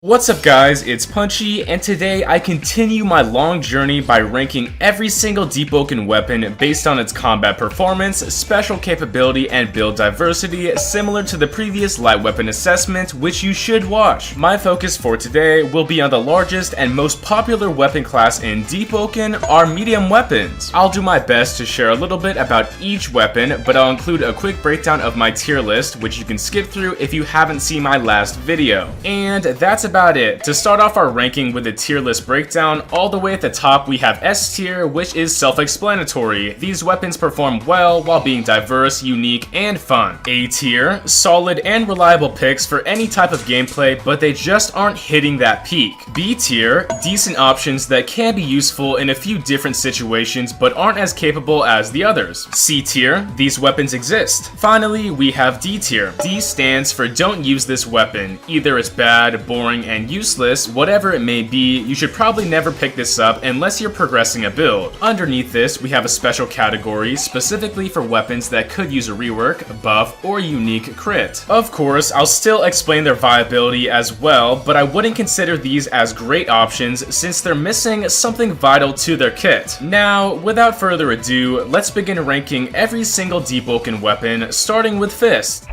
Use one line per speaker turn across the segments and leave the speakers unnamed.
What's up guys, it's Punchy, and today I continue my long journey by ranking every single Deepwoken weapon based on its combat performance, special capability, and build diversity, similar to the previous light weapon assessment, which you should watch. My focus for today will be on the largest and most popular weapon class in Deepwoken, our medium weapons. I'll do my best to share a little bit about each weapon, but I'll include a quick breakdown of my tier list, which you can skip through if you haven't seen my last video. And that's about it. To start off our ranking with a tier list breakdown, all the way at the top we have S tier, which is self-explanatory. These weapons perform well while being diverse, unique, and fun. A tier, solid and reliable picks for any type of gameplay, but they just aren't hitting that peak. B tier, decent options that can be useful in a few different situations, but aren't as capable as the others. C tier, these weapons exist. Finally, we have D tier. D stands for don't use this weapon. Either it's bad, boring, and useless, whatever it may be, you should probably never pick this up unless you're progressing a build. Underneath this, we have a special category specifically for weapons that could use a rework, buff, or unique crit. Of course, I'll still explain their viability as well, but I wouldn't consider these as great options since they're missing something vital to their kit. Now, without further ado, let's begin ranking every single Deepwoken weapon, starting with Fist.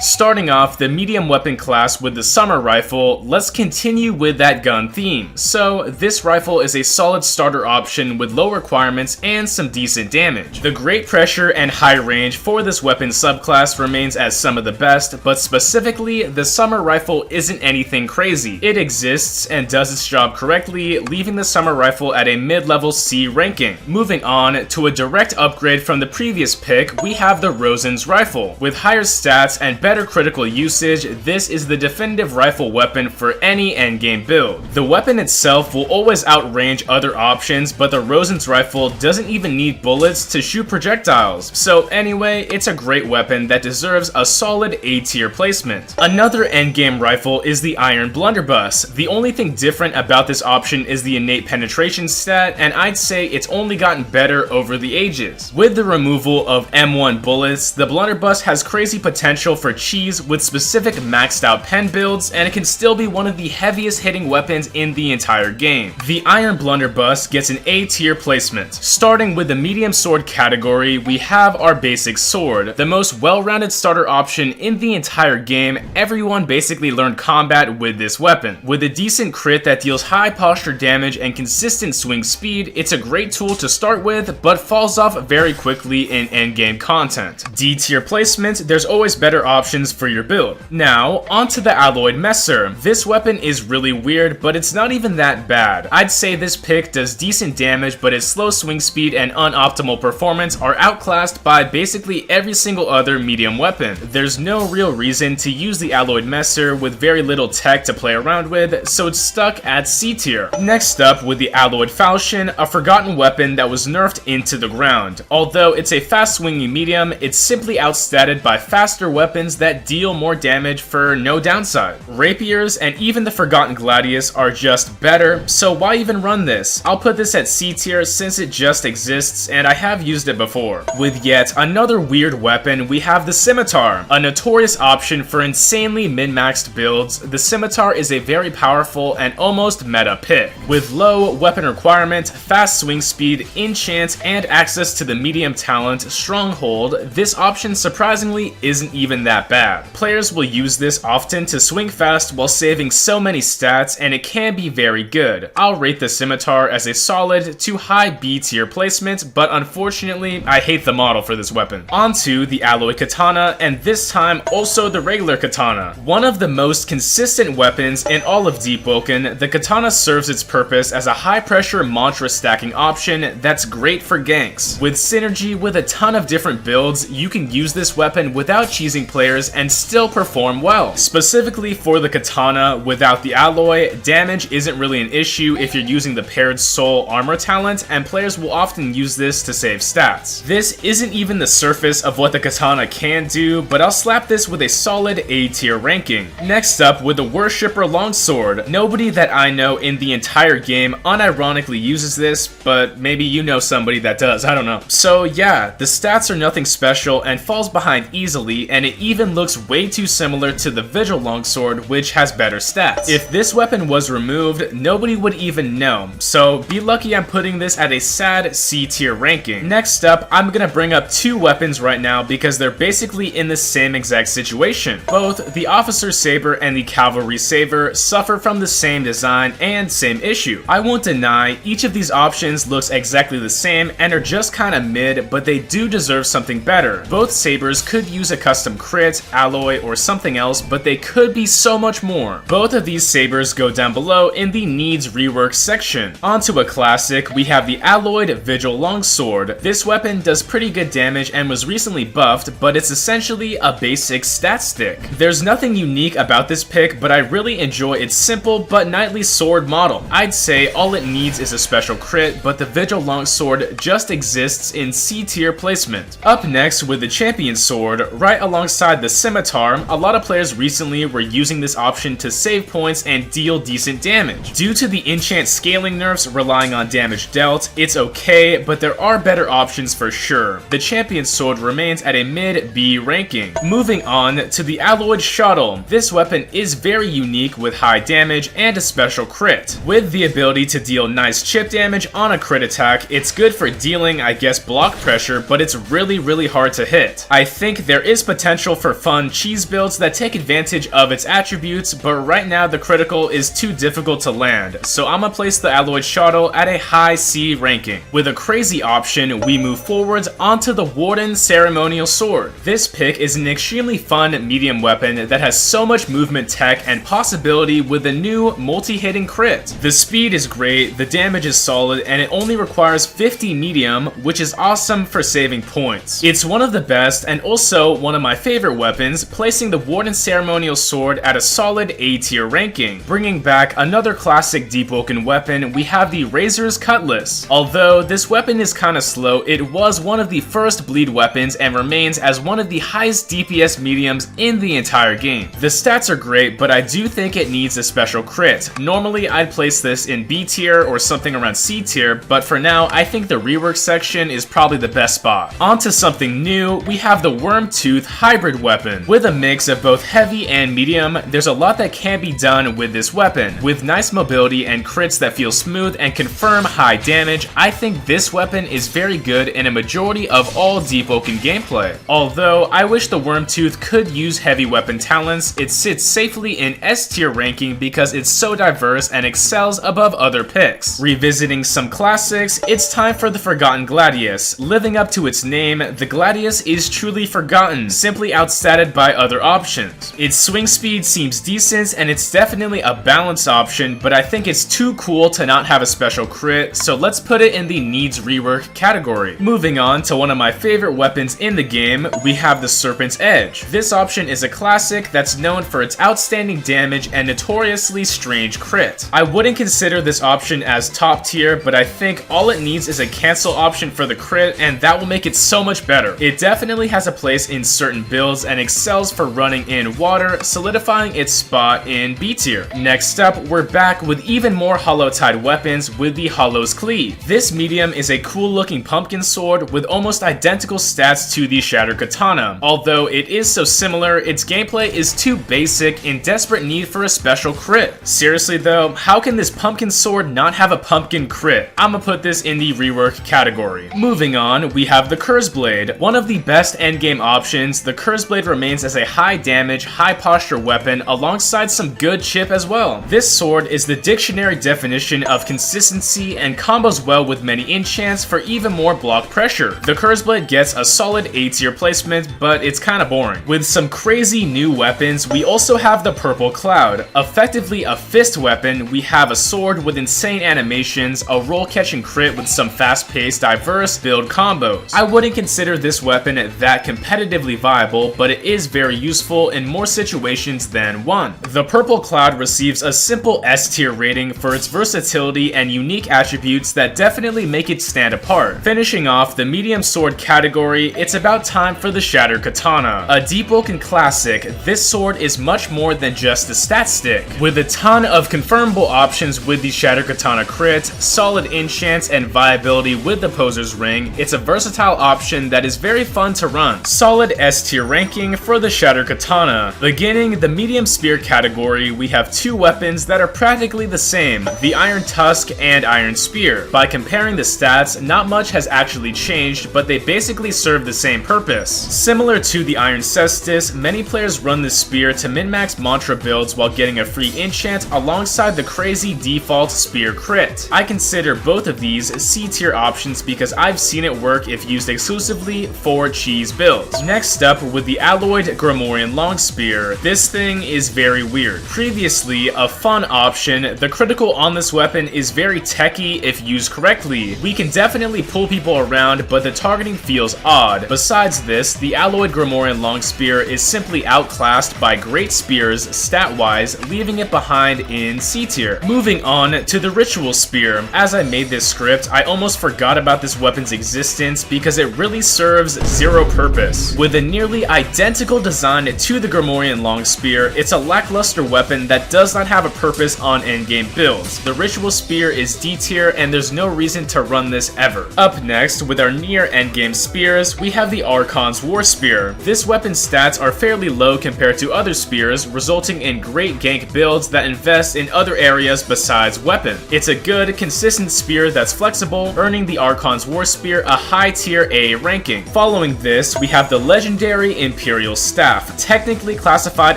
Starting off the medium weapon class with the summer rifle, let's continue with that gun theme. So this rifle is a solid starter option with low requirements and some decent damage. The great pressure and high range for this weapon subclass remains as some of the best, but specifically the summer rifle isn't anything crazy. It exists and does its job correctly, leaving the summer rifle at a mid-level C ranking. Moving on to a direct upgrade from the previous pick, we have the Rosen's rifle. With higher stats and better critical usage, this is the definitive rifle weapon for any endgame build. The weapon itself will always outrange other options, but the Rosen's rifle doesn't even need bullets to shoot projectiles. So anyway, it's a great weapon that deserves a solid A tier placement. Another endgame rifle is the Iron Blunderbuss. The only thing different about this option is the innate penetration stat, and I'd say it's only gotten better over the ages. With the removal of M1 bullets, the Blunderbuss has crazy potential for cheese with specific maxed out pen builds, and it can still be one of the heaviest hitting weapons in the entire game. The Iron Blunderbuss gets an A tier placement. Starting with the medium sword category, we have our basic sword, the most well-rounded starter option in the entire game. Everyone basically learned combat with this weapon. With a decent crit that deals high posture damage and consistent swing speed, it's a great tool to start with, but falls off very quickly in endgame content. D tier placement, there's always better options for your build. Now, onto the Alloyed Messer. This weapon is really weird, but it's not even that bad. I'd say this pick does decent damage, but its slow swing speed and unoptimal performance are outclassed by basically every single other medium weapon. There's no real reason to use the Alloyed Messer with very little tech to play around with, so it's stuck at C tier. Next up, with the Alloyed Falchion, a forgotten weapon that was nerfed into the ground. Although it's a fast swinging medium, it's simply outstatted by faster weapons that deal more damage for no downside. Rapiers and even the Forgotten Gladius are just better, so why even run this? I'll put this at C tier since it just exists and I have used it before. With yet another weird weapon, we have the Scimitar, a notorious option for insanely min-maxed builds. The Scimitar is a very powerful and almost meta pick. With low weapon requirement, fast swing speed, enchant, and access to the medium talent Stronghold, this option surprisingly isn't even that bad. Players will use this often to swing fast while saving so many stats, and it can be very good. I'll rate the Scimitar as a solid to high B tier placement, but unfortunately, I hate the model for this weapon. Onto the Alloy Katana, and this time also the regular Katana. One of the most consistent weapons in all of Deepwoken, the Katana serves its purpose as a high pressure mantra stacking option that's great for ganks. With synergy with a ton of different builds, you can use this weapon without cheesing players and still perform well. Specifically for the Katana, without the alloy, damage isn't really an issue if you're using the paired soul armor talent, and players will often use this to save stats. This isn't even the surface of what the Katana can do, but I'll slap this with a solid A tier ranking. Next up, with the Worshipper Longsword. Nobody that I know in the entire game unironically uses this, but maybe you know somebody that does, I don't know. So yeah, the stats are nothing special and falls behind easily, and it even even looks way too similar to the Vigil Longsword, which has better stats. If this weapon was removed, nobody would even know, so be lucky I'm putting this at a sad C tier ranking. Next up, I'm gonna bring up two weapons right now because they're basically in the same exact situation. Both the Officer Saber and the Cavalry Saber suffer from the same design and same issue. I won't deny, each of these options looks exactly the same and are just kinda mid, but they do deserve something better. Both sabers could use a custom crit, alloy, or something else, but they could be so much more. Both of these sabers go down below in the needs rework section. Onto a classic, we have the Alloyed Vigil Longsword. This weapon does pretty good damage and was recently buffed, but it's essentially a basic stat stick. There's nothing unique about this pick, but I really enjoy its simple but knightly sword model. I'd say all it needs is a special crit, but the Vigil Longsword just exists in C tier placement. Up next with the Champion Sword, right alongside the Scimitar, a lot of players recently were using this option to save points and deal decent damage. Due to the enchant scaling nerfs relying on damage dealt, it's okay, but there are better options for sure. The Champion Sword remains at a mid B ranking. Moving on to the Alloyed Shuttle. This weapon is very unique with high damage and a special crit. With the ability to deal nice chip damage on a crit attack, it's good for dealing, I guess, block pressure, but it's really hard to hit. I think there is potential for fun cheese builds that take advantage of its attributes, but right now the critical is too difficult to land, so I'ma place the Alloyed Shuttle at a high C ranking. With a crazy option, we move forwards onto the Warden Ceremonial Sword. This pick is an extremely fun medium weapon that has so much movement tech and possibility with a new multi-hitting crit. The speed is great, the damage is solid, and it only requires 50 medium, which is awesome for saving points. It's one of the best and also one of my favorite weapons, placing the Warden Ceremonial Sword at a solid A tier ranking. Bringing back another classic Deepwoken weapon, we have the Razor's Cutlass. Although this weapon is kinda slow, it was one of the first bleed weapons and remains as one of the highest DPS mediums in the entire game. The stats are great, but I do think it needs a special crit. Normally I'd place this in B tier or something around C tier, but for now I think the rework section is probably the best spot. Onto something new, we have the Wormtooth Hybrid Weapon. With a mix of both heavy and medium, there's a lot that can be done with this weapon. With nice mobility and crits that feel smooth and confirm high damage, I think this weapon is very good in a majority of all Deepwoken gameplay. Although I wish the Wormtooth could use heavy weapon talents, it sits safely in S tier ranking because it's so diverse and excels above other picks. Revisiting some classics, it's time for the Forgotten Gladius. Living up to its name, the Gladius is truly forgotten, simply outstatted by other options. Its swing speed seems decent and it's definitely a balanced option, but I think it's too cool to not have a special crit, so let's put it in the needs rework category. Moving on to one of my favorite weapons in the game, we have the Serpent's Edge. This option is a classic that's known for its outstanding damage and notoriously strange crit. I wouldn't consider this option as top tier, but I think all it needs is a cancel option for the crit, and that will make it so much better. It definitely has a place in certain builds and excels for running in water, solidifying its spot in B tier. Next up, we're back with even more Hollow-Tide weapons with the Hollow's Cleave. This medium is a cool looking pumpkin sword with almost identical stats to the Shattered Katana. Although it is so similar, its gameplay is too basic, in desperate need for a special crit. Seriously though, how can this pumpkin sword not have a pumpkin crit? I'ma put this in the rework category. Moving on, we have the Curse Blade. One of the best endgame options, the Curse Blade remains as a high damage, high posture weapon alongside some good chip as well. This sword is the dictionary definition of consistency and combos well with many enchants for even more block pressure. The Curse Blade gets a solid A tier placement, but it's kinda boring. With some crazy new weapons, we also have the Purple Cloud. Effectively a fist weapon, we have a sword with insane animations, a roll catching crit with some fast-paced, diverse build combos. I wouldn't consider this weapon that competitively viable, but it is very useful in more situations than one. The Purple Cloud receives a simple S tier rating for its versatility and unique attributes that definitely make it stand apart. Finishing off the medium sword category, it's about time for the Shattered Katana. A Deepwoken classic, this sword is much more than just a stat stick. With a ton of confirmable options with the Shattered Katana crit, solid enchants, and viability with the Poser's Ring, it's a versatile option that is very fun to run. Solid S tier ranking ranking for the Shattered Katana. Beginning the medium spear category, we have two weapons that are practically the same, the Iron Tusk and Iron Spear. By comparing the stats, not much has actually changed, but they basically serve the same purpose. Similar to the Iron Cestus, many players run this spear to min-max mantra builds while getting a free enchant alongside the crazy default spear crit. I consider both of these C-tier options because I've seen it work if used exclusively for cheese builds. Next up, with the Alloyed Gromorian Long Spear. This thing is very weird. Previously a fun option, the critical on this weapon is very techy if used correctly. We can definitely pull people around, but the targeting feels odd. Besides this, the Alloyed Gromorian Long Spear is simply outclassed by Great Spears stat-wise, leaving it behind in C tier. Moving on to the Ritual Spear. As I made this script, I almost forgot about this weapon's existence because it really serves zero purpose. With a nearly identical design to the Gromorian Long Spear, it's a lackluster weapon that does not have a purpose on endgame builds. The Ritual Spear is D tier and there's no reason to run this ever. Up next, with our near endgame spears, we have the Archon's War Spear. This weapon's stats are fairly low compared to other spears, resulting in great gank builds that invest in other areas besides weapon. It's a good, consistent spear that's flexible, earning the Archon's War Spear a high tier A ranking. Following this, we have the legendary Imperial Staff. Technically classified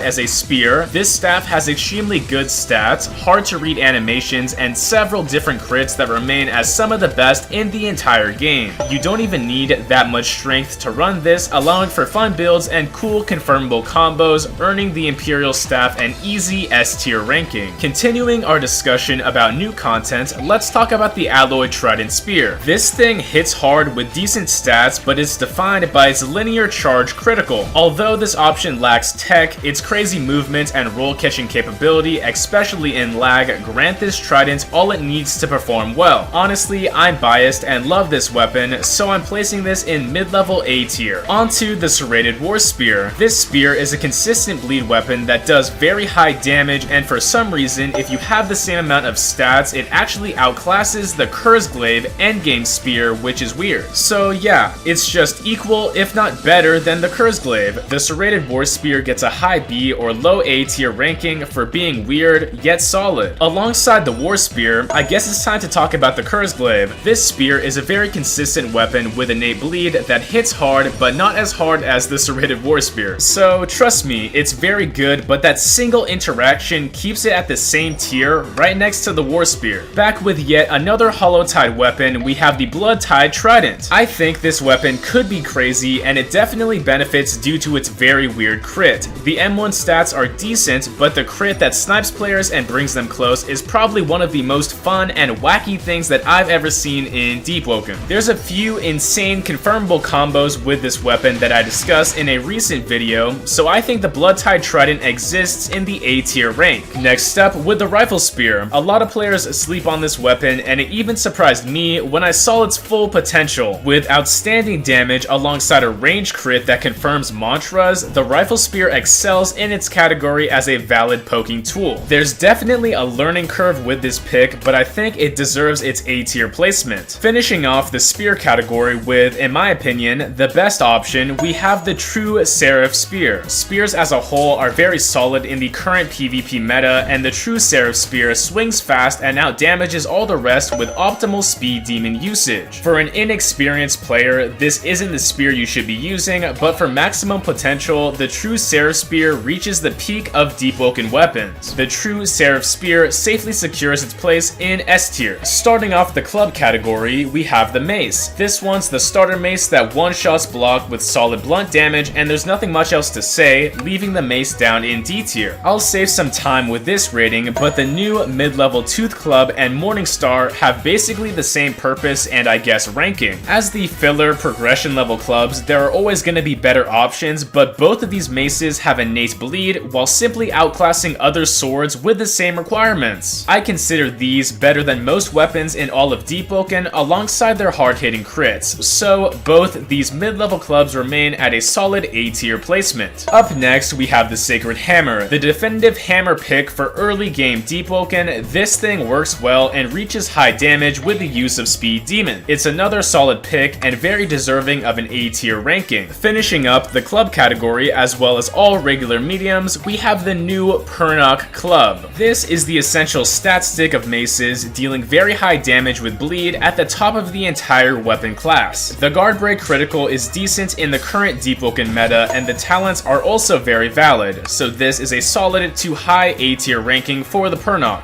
as a spear, this staff has extremely good stats, hard to read animations, and several different crits that remain as some of the best in the entire game. You don't even need that much strength to run this, allowing for fun builds and cool confirmable combos, earning the Imperial Staff an easy S tier ranking. Continuing our discussion about new content, let's talk about the Alloyed Trident Spear. This thing hits hard with decent stats, but is defined by its linear charge critical. Although this option lacks tech, its crazy movement and roll catching capability, especially in lag, grant this trident all it needs to perform well. Honestly, I'm biased and love this weapon, so I'm placing this in mid-level A tier. Onto the Serrated War Spear. This spear is a consistent bleed weapon that does very high damage, and for some reason, if you have the same amount of stats, it actually outclasses the Kurzglaive endgame spear, which is weird. So yeah, it's just equal, if not better, than the Kurzglaive. The Serrated War Spear gets a high B or low A tier ranking for being weird, yet solid. Alongside the War Spear, I guess it's time to talk about the Kurzglaive. This spear is a very consistent weapon with innate bleed that hits hard, but not as hard as the Serrated War Spear. So trust me, it's very good, but that single interaction keeps it at the same tier, right next to the War Spear. Back with yet another Hollow-Tide weapon, we have the Blood-Tide Trident. I think this weapon could be crazy, and it definitely benefits due to its very weird crit. The M1 stats are decent, but the crit that snipes players and brings them close is probably one of the most fun and wacky things that I've ever seen in Deepwoken. There's a few insane confirmable combos with this weapon that I discussed in a recent video, so I think the Blood-Tide Trident exists in the A tier rank. Next up, with the Rifle Spear. A lot of players sleep on this weapon, and it even surprised me when I saw its full potential. With outstanding damage alongside a range crit that confirms mantras, the Rifle Spear excels in its category as a valid poking tool. There's definitely a learning curve with this pick, but I think it deserves its A tier placement. Finishing off the spear category with, in my opinion, the best option, we have the True Seraph Spear. Spears as a whole are very solid in the current PvP meta, and the True Seraph Spear swings fast and outdamages all the rest with optimal speed demon usage. For an inexperienced player, this isn't the spear you should be using, but for maximum potential, the True Seraph Spear reaches the peak of Deepwoken weapons. The True Seraph Spear safely secures its place in S tier. Starting off the club category, we have the Mace. This one's the starter mace that one-shots block with solid blunt damage, and there's nothing much else to say, leaving the Mace down in D tier. I'll save some time with this rating, but the new mid-level Tooth Club and Morningstar have basically the same purpose and I guess ranking. As the filler progression level clubs, there are always going to be better options, but both of these maces have innate bleed while simply outclassing other swords with the same requirements. I consider these better than most weapons in all of Deepwoken alongside their hard-hitting crits, so both these mid-level clubs remain at a solid A tier placement. Up next, we have the Sacred Hammer, the definitive hammer pick for early game Deepwoken. This thing works well and reaches high damage with the use of Speed Demon. It's another solid pick and very deserving of an A tier ranking. Finishing up the club category, as well as all regular mediums, we have the new Pernok Club. This is the essential stat stick of maces, dealing very high damage with bleed at the top of the entire weapon class. The guard break critical is decent in the current Deepwoken meta, and the talents are also very valid, so this is a solid to high A tier ranking for the Pernok.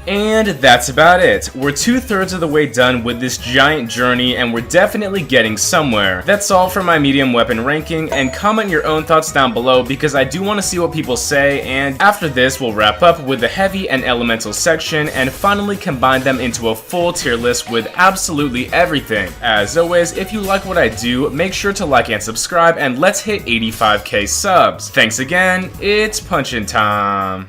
And that's about it. We're 2/3 of the way done with this giant journey, and we're definitely getting somewhere. That's all for my medium weapon ranking, and comment your own thoughts down below because I do want to see what people say, and after this we'll wrap up with the heavy and elemental section and finally combine them into a full tier list with absolutely everything. As always, if you like what I do, make sure to like and subscribe, and let's hit 85k subs. Thanks again, it's punchin' time.